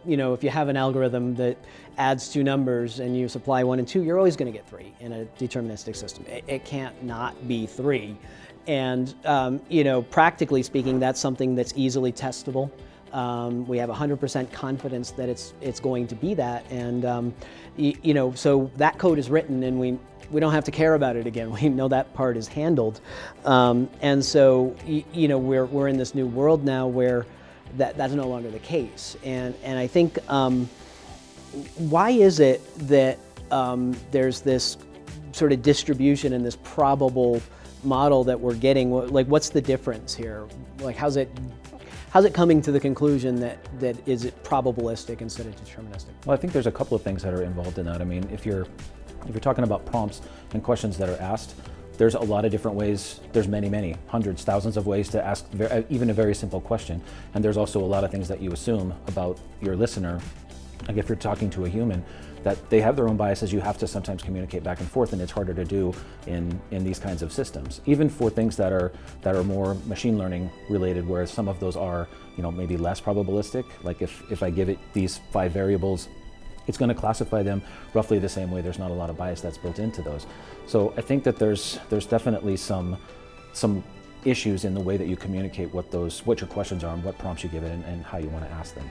if you have an algorithm that adds two numbers and you supply 1 and 2, you're always going to get 3 in a deterministic system. It can't not be 3. And, practically speaking, that's something that's easily testable. We have 100% confidence that it's going to be that. And, so that code is written and we don't have to care about it again. We know that part is handled. And so, we're in this new world now where that's no longer the case. And I think, why is it that there's this sort of distribution and this probable model that we're getting? Like, what's the difference here? Like, how's it coming to the conclusion that is it probabilistic instead of deterministic? Well, I think there's a couple of things that are involved in that. I mean, if you're talking about prompts and questions that are asked, there's a lot of different ways. There's many, hundreds, thousands of ways to ask even a very simple question. And there's also a lot of things that you assume about your listener. Like if you're talking to a human, that they have their own biases, you have to sometimes communicate back and forth, and it's harder to do in these kinds of systems. Even for things that are more machine learning related, whereas some of those are, maybe less probabilistic. Like if I give it these 5 variables, it's going to classify them roughly the same way. There's not a lot of bias that's built into those. So I think that there's definitely some issues in the way that you communicate what your questions are and what prompts you give it and how you want to ask them.